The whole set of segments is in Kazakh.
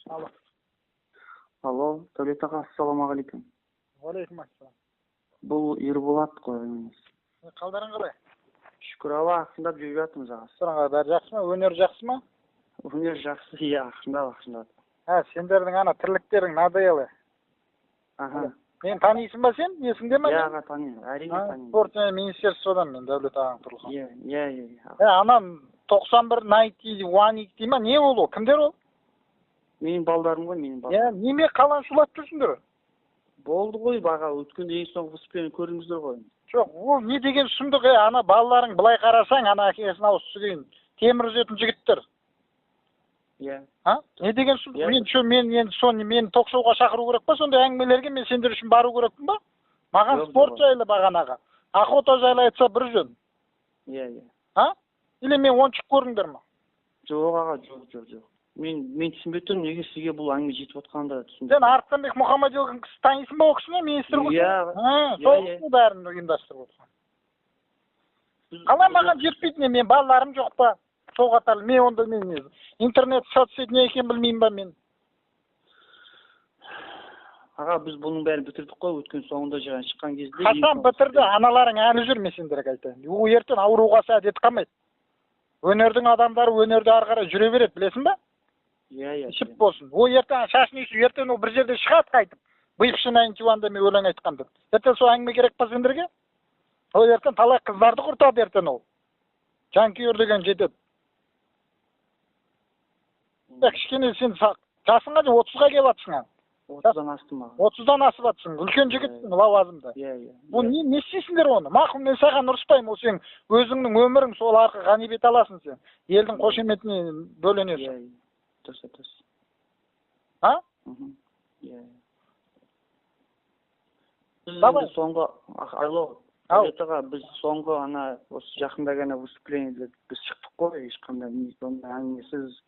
Алло. Алло, Төлет аға, ассалаумағалейкум. Уалейкум ассалам. Бұл Ерболат қой емес. Қалдарың қалай? Шүкір Алла, ақсындап жүріп жатырмыз аға. Сұраңа бәрі жақсы ма? Өнер жақсы ма? Өнер жақсы, иә, ақсындап. Сендердің ана тірліктерің надоелы. Аха. Мен танисың ба сен? Есіңде ме? Иә, аға, танимын, әрине танимын. Спорт және министерстводан мен Дәулет ағаң тұрылған. Иә. Анам 91, 90, 120 дей ма? Не ол? Кімдер ол? Менің балдарым ғой, менің балдарым. Неме қалан шулап жүрсіңдер? Болды ғой, баға, өткенде ең соңғы выступление көрдіңіздер ғой. Жоқ, ол не деген сұмдық, ана балаларың былай қарасаң, ана әкесін ауыз сүгейін. Темір үзетін жігіттер. Иә. Не деген сұмдық? Мен ток-шоуға шақыру керек па? Сондай әңгімелерге мен сендер үшін бару керекпін ба? Маған спорт жайлы бағанаға. Охота жайлы айтса бір жөн. Иә. Или мен оншық көрдіңдер ма? Жоқ аға, жоқ. Мен түсінбей тұрмын, неге сізге бұл әңгіме жетіп отқанда түсінбей. Сен Арыстанбек Мұхаммадиұлын танисың ба, ол кісіні, министр ғой? Иә. Сол бәрін ұйымдастырып отырған. Қалай маған жетпейді, мен балаларым жоқ па? Сол қатарлы, мен онда интернет соцсет не екен білмеймін ба мен? Аға, біз бұның бәрін бітірдік қой, өткен соңында жаған шыққан кезде. Қашан бітірді, аналарың әлі жүр, мен сендерге айтайын. Ол ертең ауруға сәдет қалмайды. Өнердің адамдары өнерді ары қарай жүре береді, білесің ба? Иә. Шып болсын. Ол ертең шашын үйсі, ертең ол бір жерде шығады қайтып. Быйықшын айын чуанда мен өлең айтқан деп. Ертең сол әңгіме керек па сендерге? Ол ертең талай қыздарды құртады ертең ол. Жанкүйер деген жетеді. Кішкене сен жасыңға де 30-ға келіп атсың. 30-дан астым аға. 30-дан асып атсың. Үлкен жігітсің, лауазымда. Иә. Бұл не істейсіңдер оны? Мақұл, мен саған ұрыспаймын, ол сен өзіңнің өмірің, сол арқы ғанибет аласың сен. Елдің қошеметіне бөленесің. Дұрыс. Иә. Біз соңғы, біз соңғы осы жақында ғана выступлениеде біз шықтық қой, ешқандай әңгімесіз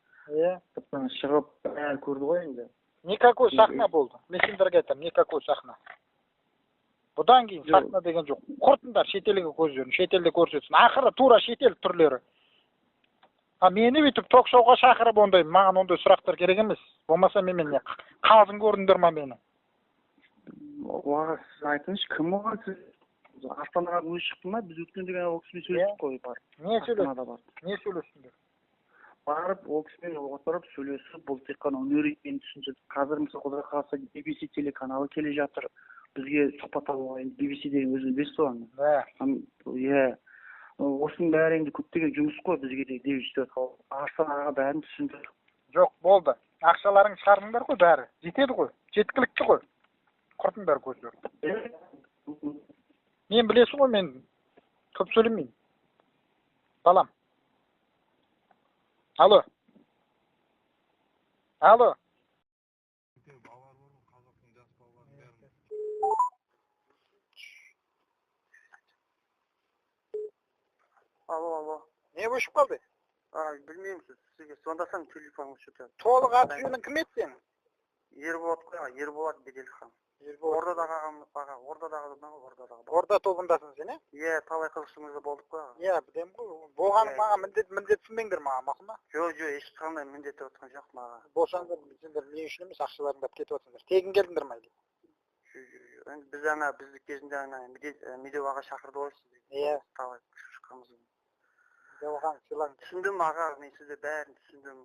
шығып бәрі көрді ғой енді. Никакой сахна болды. Мен сендерге айтамын, никакой сахна. Бұдан кейін сахна деген жоқ. Құртыңдар шетелге көздерін, шетелде көрсетсін. Ақыры тура шетел түрлері. Мені бүйтіп ток-шоуға шақырып ондай, маған ондай сұрақтар керек емес. Болмаса мен не қалзын көрдіңдер ма мені? Оға сіз айтыңызшы, кім оған сіз? Астанаға өзі шықты ма? Біз өткенде ғана ол кісімен сөйлестік қой барып. Не сөйлестіңдер? Барып, ол кісімен отырып сөйлесіп, бұл тек қана өнер екенін түсіндірдік. Қазір мысалы Құдай қаласа BBC телеканалы келе жатыр. Бізге сұхбат алуға, BBC деген өзіңіз білесіз ғой. Иә. Осының бәрі енді көптеген жұмыс қой бізге де девичтер Астанаға бәрін түсіндірдік. Жоқ, болды. Ақшаларың шығардыңдар ғой бәрі. Жетеді ғой. Жеткілікті ғой. Құртыңдар көздерін. Мен білесің ғой, мен көп сөйлемеймін. Балам. Алло. Алло. Не өшіп қалды? Білмеймін сізге звондасам телефон өшіп жатыр. Толық аты жөнің кім еді сенің? Ерболат қой, Ерболат Беделхан. Орда тобындасың сен, е? Иә, талай қызықшымызда болдық қой. Иә, білем ғой. Болғаның маған міндетсінбеңдер маған, мақұл ма? Жоқ, ешқандай міндет отқан жоқ маған. Болсаңдар, сендер не үшін емес, ақшаларыңды кетіп отсыңдар. Тегін келдіңдер ма? Бізді кезінде медеу аға шақырды ғой сізді. Иә. Талай шыққанымыз. Оған сыйлаң. Түсіндім аға, мен сізді бәрін түсіндім.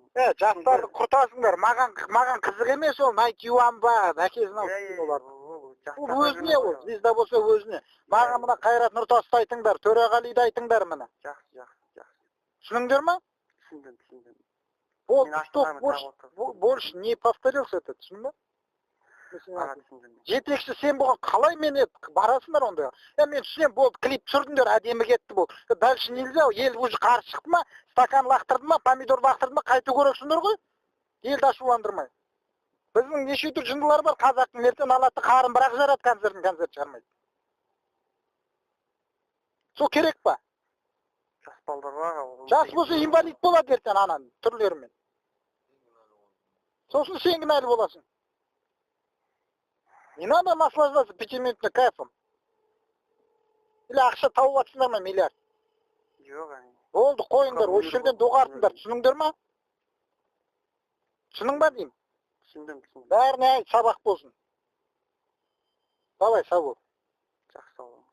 Жастарды құртасыңдар. Маған қызық емес ол, Найкиуан ба, әкесін алып олар. Ол өзіне ол, звезда болса өзіне. Маған мына Қайрат Нұртасты айтыңдар, Төреғалиді айтыңдар міне. Жақсы. Түсініңдер ма? Түсіндім. Больше не повторился это, түсіндің ба? Жетекші сен болған қалай мен барасыңдар онда? Мен түсінем, болды, клип түсірдіңдер, әдемі кетті болды. Дальше нельзя, ел уже қарсы шықты ма, стакан лақтырды ма, помидор лақтырды ма, қайту көрексіңдер ғой? Елді ашуландырмай. Біздің неше түр жындылар бар, қазақтың ертең алады қарын бірақ жарады, концерт шығармайды. Сол керек па? Жас балдар бар. Жас болса инвалид болады ертең анан түрлерімен. Сосын сен кінәлі боласың. Не надо наслаждаться 5-минутным кайфом. Или ақша тауып атсыңдар ма, миллиард? Жоқ, Болды, қойыңдар, осы жерден доғартыңдар, түсініңдер ма? Түсінің ба деймін? түсіндім. Бәріне айт, сабақ болсын. Давай, сау бол. Жақсы, сау болыңыз.